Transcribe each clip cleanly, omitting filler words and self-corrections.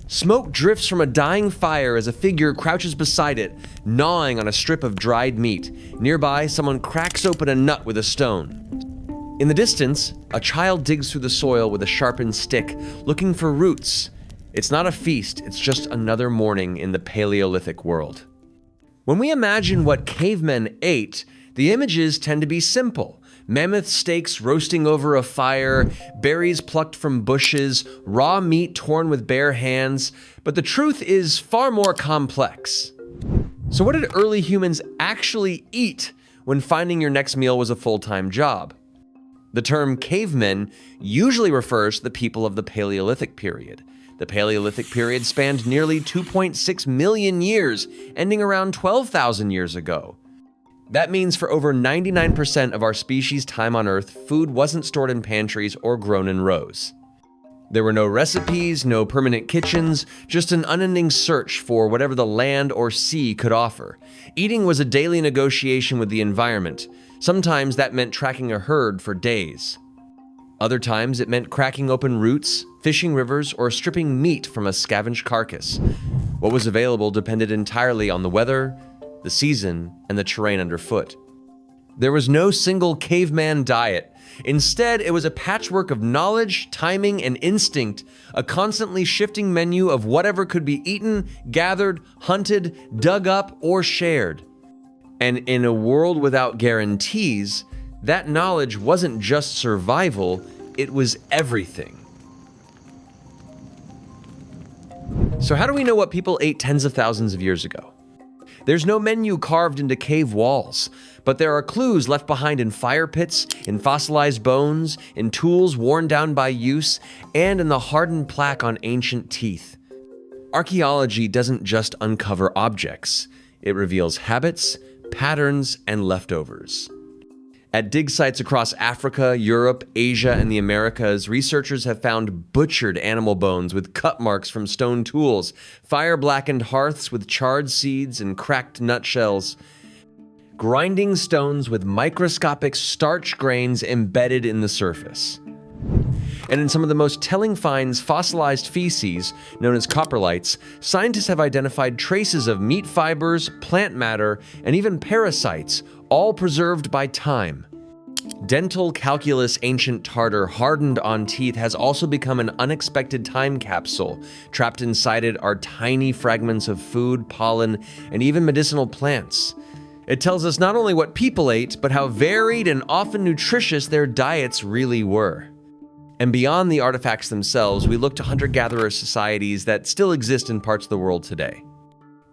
Smoke drifts from a dying fire as a figure crouches beside it, gnawing on a strip of dried meat. Nearby, someone cracks open a nut with a stone. In the distance, a child digs through the soil with a sharpened stick, looking for roots. It's not a feast, it's just another morning in the Paleolithic world. When we imagine what cavemen ate, the images tend to be simple. Mammoth steaks roasting over a fire, berries plucked from bushes, raw meat torn with bare hands, but the truth is far more complex. So what did early humans actually eat when finding your next meal was a full-time job? The term cavemen usually refers to the people of the Paleolithic period. The Paleolithic period spanned nearly 2.6 million years, ending around 12,000 years ago. That means for over 99% of our species' time on Earth, food wasn't stored in pantries or grown in rows. There were no recipes, no permanent kitchens, just an unending search for whatever the land or sea could offer. Eating was a daily negotiation with the environment. Sometimes that meant tracking a herd for days. Other times it meant cracking open roots, fishing rivers, or stripping meat from a scavenged carcass. What was available depended entirely on the weather, the season, and the terrain underfoot. There was no single caveman diet. Instead, it was a patchwork of knowledge, timing, and instinct, a constantly shifting menu of whatever could be eaten, gathered, hunted, dug up, or shared. And in a world without guarantees, that knowledge wasn't just survival, it was everything. So how do we know what people ate tens of thousands of years ago? There's no menu carved into cave walls, but there are clues left behind in fire pits, in fossilized bones, in tools worn down by use, and in the hardened plaque on ancient teeth. Archaeology doesn't just uncover objects, it reveals habits, patterns, and leftovers. At dig sites across Africa, Europe, Asia, and the Americas, researchers have found butchered animal bones with cut marks from stone tools, fire-blackened hearths with charred seeds and cracked nutshells, grinding stones with microscopic starch grains embedded in the surface. And in some of the most telling finds, fossilized feces, known as coprolites, scientists have identified traces of meat fibers, plant matter, and even parasites, all preserved by time. Dental calculus ancient tartar hardened on teeth has also become an unexpected time capsule. Trapped inside it are tiny fragments of food, pollen, and even medicinal plants. It tells us not only what people ate, but how varied and often nutritious their diets really were. And beyond the artifacts themselves, we look to hunter-gatherer societies that still exist in parts of the world today.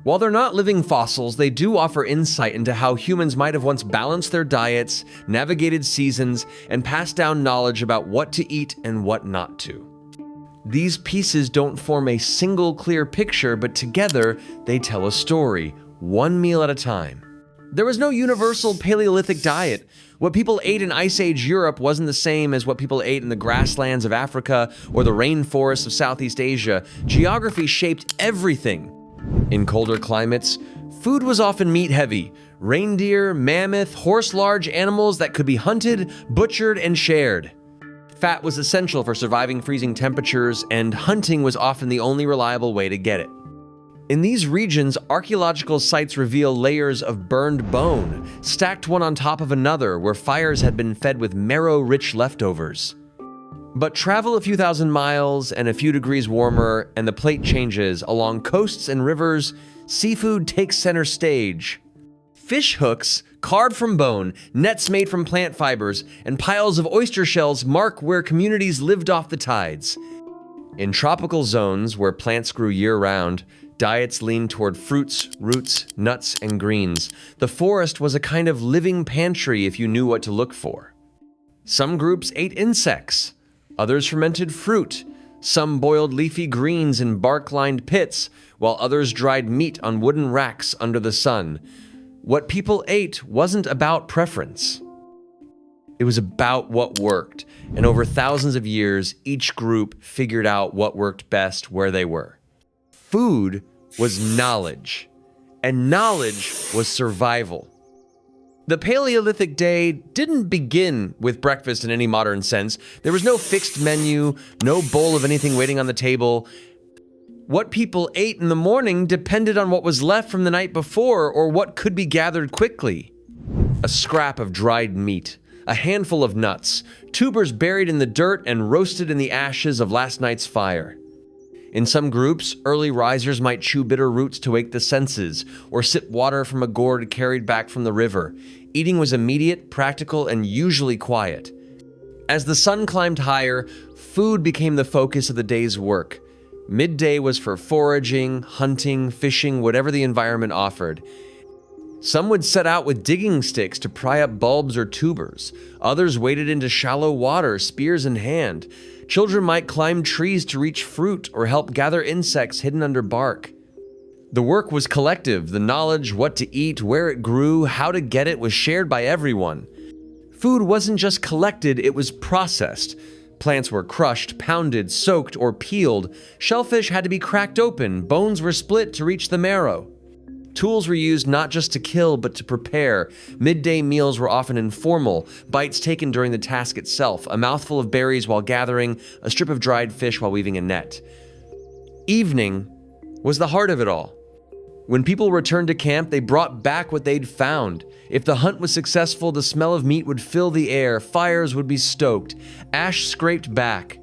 While they're not living fossils, they do offer insight into how humans might have once balanced their diets, navigated seasons, and passed down knowledge about what to eat and what not to. These pieces don't form a single clear picture, but together they tell a story, one meal at a time. There was no universal Paleolithic diet. What people ate in Ice Age Europe wasn't the same as what people ate in the grasslands of Africa or the rainforests of Southeast Asia. Geography shaped everything. In colder climates, food was often meat-heavy. Reindeer, mammoth, horse-large animals that could be hunted, butchered, and shared. Fat was essential for surviving freezing temperatures, and hunting was often the only reliable way to get it. In these regions, archaeological sites reveal layers of burned bone, stacked one on top of another, where fires had been fed with marrow-rich leftovers. But travel a few thousand miles and a few degrees warmer, and the plate changes. Along coasts and rivers, seafood takes center stage. Fish hooks, carved from bone, nets made from plant fibers, and piles of oyster shells mark where communities lived off the tides. In tropical zones where plants grew year-round, diets leaned toward fruits, roots, nuts, and greens. The forest was a kind of living pantry if you knew what to look for. Some groups ate insects, others fermented fruit, some boiled leafy greens in bark-lined pits, while others dried meat on wooden racks under the sun. What people ate wasn't about preference. It was about what worked, and over thousands of years, each group figured out what worked best where they were. Food was knowledge, and knowledge was survival. The Paleolithic day didn't begin with breakfast in any modern sense. There was no fixed menu, no bowl of anything waiting on the table. What people ate in the morning depended on what was left from the night before or what could be gathered quickly. A scrap of dried meat, a handful of nuts, tubers buried in the dirt and roasted in the ashes of last night's fire. In some groups, early risers might chew bitter roots to wake the senses, or sip water from a gourd carried back from the river. Eating was immediate, practical, and usually quiet. As the sun climbed higher, food became the focus of the day's work. Midday was for foraging, hunting, fishing, whatever the environment offered. Some would set out with digging sticks to pry up bulbs or tubers. Others waded into shallow water, spears in hand. Children might climb trees to reach fruit or help gather insects hidden under bark. The work was collective. The knowledge, what to eat, where it grew, how to get it was shared by everyone. Food wasn't just collected, it was processed. Plants were crushed, pounded, soaked, or peeled. Shellfish had to be cracked open. Bones were split to reach the marrow. Tools were used not just to kill, but to prepare. Midday meals were often informal, bites taken during the task itself, a mouthful of berries while gathering, a strip of dried fish while weaving a net. Evening was the heart of it all. When people returned to camp, they brought back what they'd found. If the hunt was successful, the smell of meat would fill the air, fires would be stoked, ash scraped back,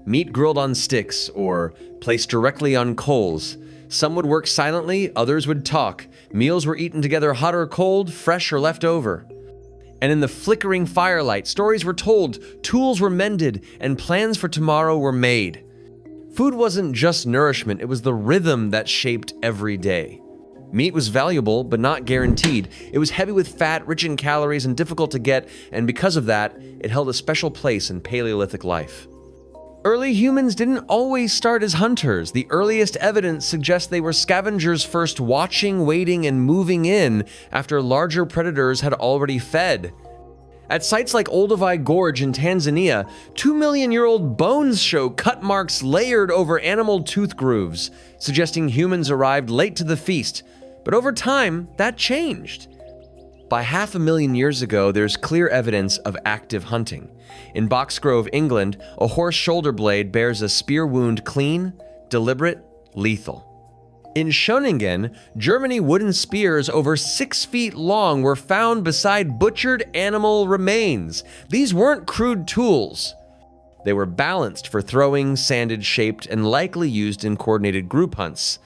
meat grilled on sticks or placed directly on coals. Some would work silently, others would talk. Meals were eaten together hot or cold, fresh or left over. And in the flickering firelight, stories were told, tools were mended, and plans for tomorrow were made. Food wasn't just nourishment, it was the rhythm that shaped every day. Meat was valuable, but not guaranteed. It was heavy with fat, rich in calories, and difficult to get, and because of that, it held a special place in Paleolithic life. Early humans didn't always start as hunters. The earliest evidence suggests they were scavengers first, watching, waiting, and moving in after larger predators had already fed. At sites like Olduvai Gorge in Tanzania, 2-million-year-old bones show cut marks layered over animal tooth grooves, suggesting humans arrived late to the feast. But over time, that changed. By 500,000 years ago, there's clear evidence of active hunting. In Boxgrove, England, a horse shoulder blade bears a spear wound clean, deliberate, lethal. In Schöningen, Germany, wooden spears over 6 feet long were found beside butchered animal remains. These weren't crude tools. They were balanced for throwing, sanded, shaped, and likely used in coordinated group hunts.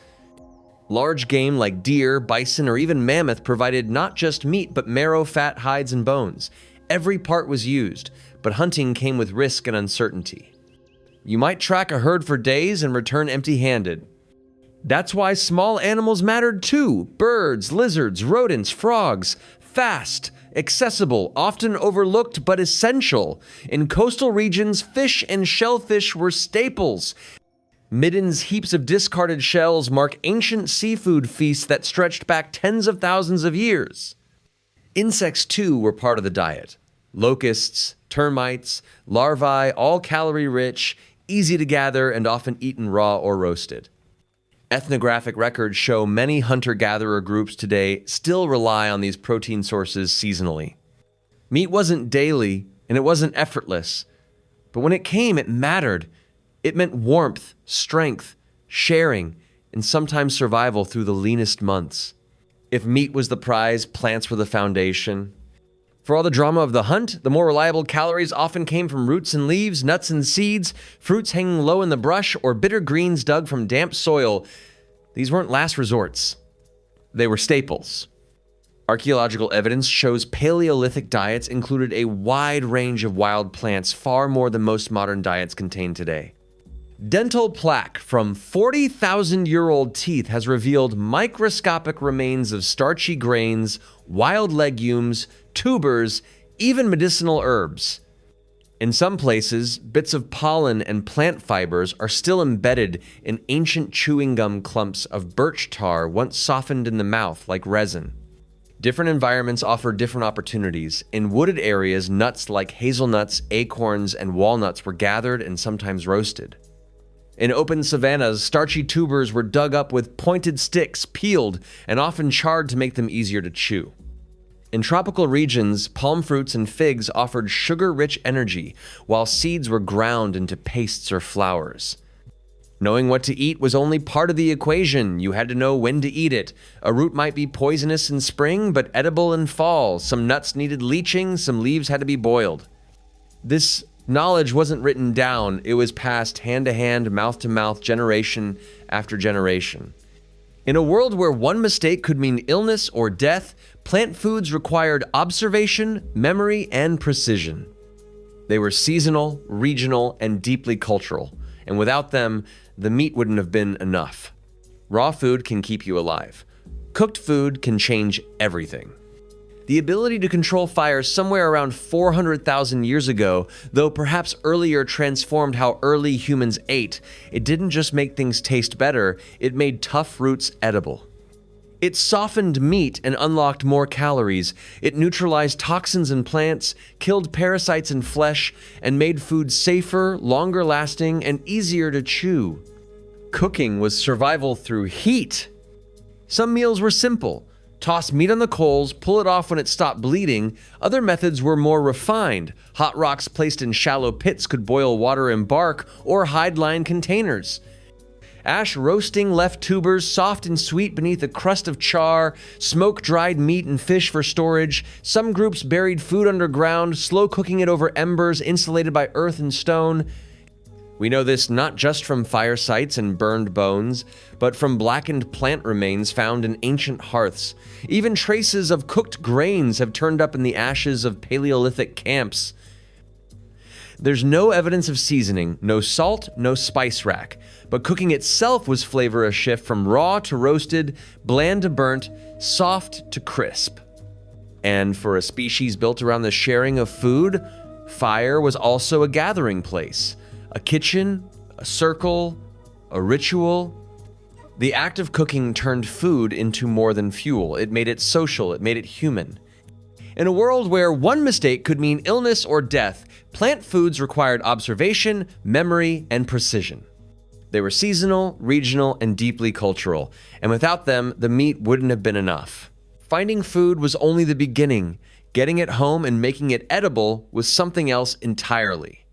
Large game like deer, bison, or even mammoth provided not just meat, but marrow, fat, hides, and bones. Every part was used, but hunting came with risk and uncertainty. You might track a herd for days and return empty-handed. That's why small animals mattered too. Birds, lizards, rodents, frogs. Fast, accessible, often overlooked but essential. In coastal regions, fish and shellfish were staples. Middens, heaps of discarded shells mark ancient seafood feasts that stretched back tens of thousands of years. Insects too were part of the diet. Locusts, termites, larvae, all calorie-rich, easy to gather, and often eaten raw or roasted. Ethnographic records show many hunter-gatherer groups today still rely on these protein sources seasonally. Meat wasn't daily, and it wasn't effortless. But when it came, it mattered. It meant warmth, strength, sharing, and sometimes survival through the leanest months. If meat was the prize, plants were the foundation. For all the drama of the hunt, the more reliable calories often came from roots and leaves, nuts and seeds, fruits hanging low in the brush, or bitter greens dug from damp soil. These weren't last resorts. They were staples. Archaeological evidence shows Paleolithic diets included a wide range of wild plants, far more than most modern diets contain today. Dental plaque from 40,000-year-old teeth has revealed microscopic remains of starchy grains, wild legumes, tubers, even medicinal herbs. In some places, bits of pollen and plant fibers are still embedded in ancient chewing gum clumps of birch tar once softened in the mouth like resin. Different environments offer different opportunities. In wooded areas, nuts like hazelnuts, acorns, and walnuts were gathered and sometimes roasted. In open savannas, starchy tubers were dug up with pointed sticks, peeled, and often charred to make them easier to chew. In tropical regions, palm fruits and figs offered sugar-rich energy, while seeds were ground into pastes or flours. Knowing what to eat was only part of the equation. You had to know when to eat it. A root might be poisonous in spring, but edible in fall. Some nuts needed leaching, some leaves had to be boiled. This knowledge wasn't written down, it was passed hand to hand, mouth to mouth, generation after generation. In a world where one mistake could mean illness or death, plant foods required observation, memory, and precision. They were seasonal, regional, and deeply cultural, and without them, the meat wouldn't have been enough. Raw food can keep you alive. Cooked food can change everything. The ability to control fire somewhere around 400,000 years ago, though perhaps earlier transformed how early humans ate, it didn't just make things taste better, it made tough roots edible. It softened meat and unlocked more calories. It neutralized toxins in plants, killed parasites in flesh, and made food safer, longer lasting, and easier to chew. Cooking was survival through heat. Some meals were simple. Toss meat on the coals, pull it off when it stopped bleeding. Other methods were more refined. Hot rocks placed in shallow pits could boil water in bark or hide-lined containers. Ash roasting left tubers soft and sweet beneath a crust of char. Smoke dried meat and fish for storage. Some groups buried food underground, slow cooking it over embers insulated by earth and stone. We know this not just from fire sites and burned bones, but from blackened plant remains found in ancient hearths. Even traces of cooked grains have turned up in the ashes of Paleolithic camps. There's no evidence of seasoning, no salt, no spice rack, but cooking itself was flavor a shift from raw to roasted, bland to burnt, soft to crisp. And for a species built around the sharing of food, fire was also a gathering place. A kitchen, a circle, a ritual. The act of cooking turned food into more than fuel. It made it social, it made it human. In a world where one mistake could mean illness or death, plant foods required observation, memory, and precision. They were seasonal, regional, and deeply cultural, and without them, the meat wouldn't have been enough. Finding food was only the beginning. Getting it home and making it edible was something else entirely.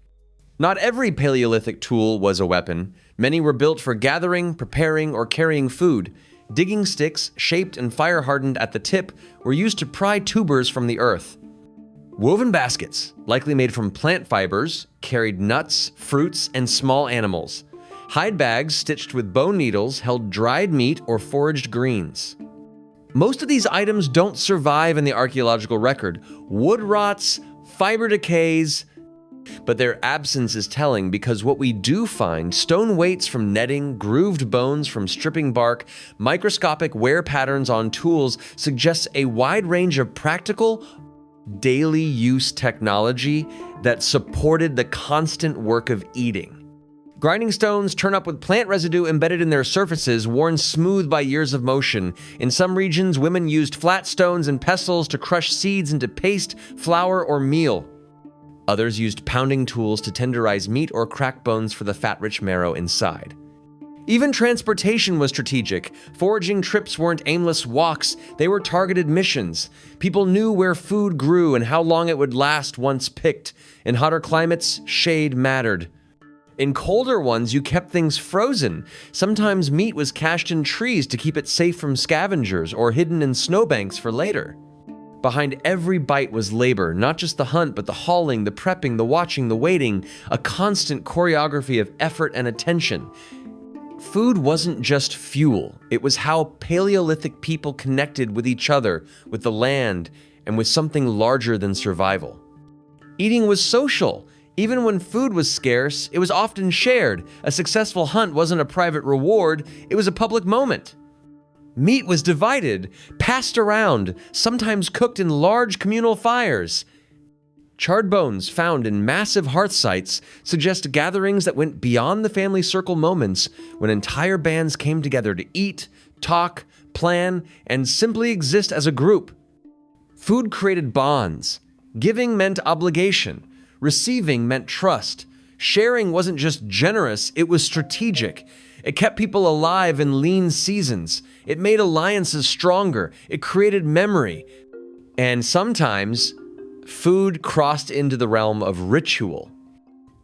Not every Paleolithic tool was a weapon. Many were built for gathering, preparing, or carrying food. Digging sticks, shaped and fire-hardened at the tip, were used to pry tubers from the earth. Woven baskets, likely made from plant fibers, carried nuts, fruits, and small animals. Hide bags stitched with bone needles held dried meat or foraged greens. Most of these items don't survive in the archaeological record. Wood rots, fiber decays, but their absence is telling because what we do find, stone weights from netting, grooved bones from stripping bark, microscopic wear patterns on tools, suggests a wide range of practical, daily use technology that supported the constant work of eating. Grinding stones turn up with plant residue embedded in their surfaces, worn smooth by years of motion. In some regions, women used flat stones and pestles to crush seeds into paste, flour, or meal. Others used pounding tools to tenderize meat or crack bones for the fat-rich marrow inside. Even transportation was strategic. Foraging trips weren't aimless walks, they were targeted missions. People knew where food grew and how long it would last once picked. In hotter climates, shade mattered. In colder ones, you kept things frozen. Sometimes meat was cached in trees to keep it safe from scavengers or hidden in snowbanks for later. Behind every bite was labor, not just the hunt, but the hauling, the prepping, the watching, the waiting, a constant choreography of effort and attention. Food wasn't just fuel, it was how Paleolithic people connected with each other, with the land, and with something larger than survival. Eating was social. Even when food was scarce, it was often shared. A successful hunt wasn't a private reward, it was a public moment. Meat was divided, passed around, sometimes cooked in large communal fires. Charred bones found in massive hearth sites suggest gatherings that went beyond the family circle moments when entire bands came together to eat, talk, plan, and simply exist as a group. Food created bonds. Giving meant obligation. Receiving meant trust. Sharing wasn't just generous, it was strategic. It kept people alive in lean seasons. It made alliances stronger. It created memory. And sometimes, food crossed into the realm of ritual.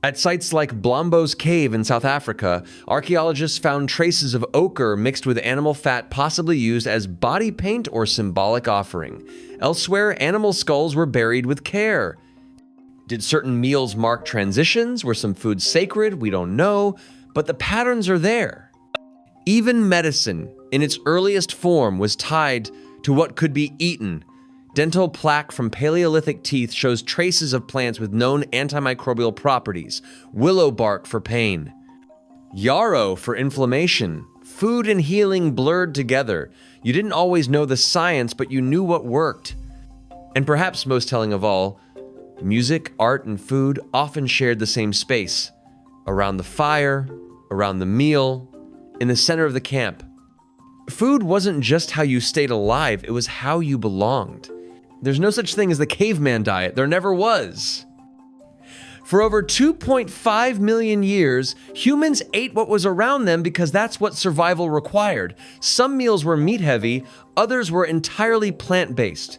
At sites like Blombo's Cave in South Africa, archaeologists found traces of ochre mixed with animal fat possibly used as body paint or symbolic offering. Elsewhere, animal skulls were buried with care. Did certain meals mark transitions? Were some foods sacred? We don't know, but the patterns are there. Even medicine, in its earliest form, was tied to what could be eaten. Dental plaque from Paleolithic teeth shows traces of plants with known antimicrobial properties. Willow bark for pain. Yarrow for inflammation. Food and healing blurred together. You didn't always know the science, but you knew what worked. And perhaps most telling of all, music, art, and food often shared the same space. Around the fire, around the meal, in the center of the camp. Food wasn't just how you stayed alive, it was how you belonged. There's no such thing as the caveman diet. There never was. For over 2.5 million years, humans ate what was around them because that's what survival required. Some meals were meat-heavy, others were entirely plant-based.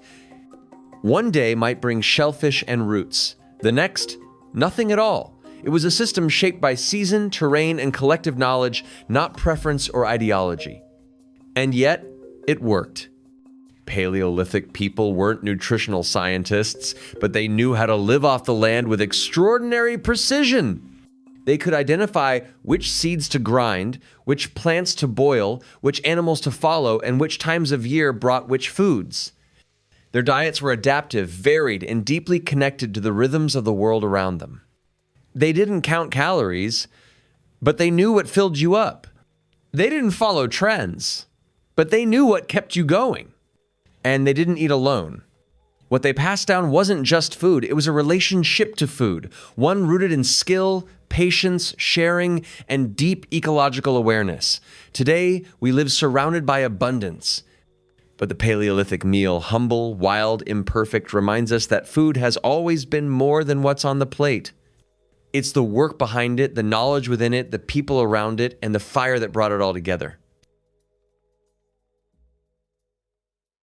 One day might bring shellfish and roots. The next, nothing at all. It was a system shaped by season, terrain, and collective knowledge, not preference or ideology. And yet, it worked. Paleolithic people weren't nutritional scientists, but they knew how to live off the land with extraordinary precision. They could identify which seeds to grind, which plants to boil, which animals to follow, and which times of year brought which foods. Their diets were adaptive, varied, and deeply connected to the rhythms of the world around them. They didn't count calories, but they knew what filled you up. They didn't follow trends, but they knew what kept you going. And they didn't eat alone. What they passed down wasn't just food, it was a relationship to food, one rooted in skill, patience, sharing, and deep ecological awareness. Today, we live surrounded by abundance. But the Paleolithic meal, humble, wild, imperfect, reminds us that food has always been more than what's on the plate. It's the work behind it, the knowledge within it, the people around it, and the fire that brought it all together.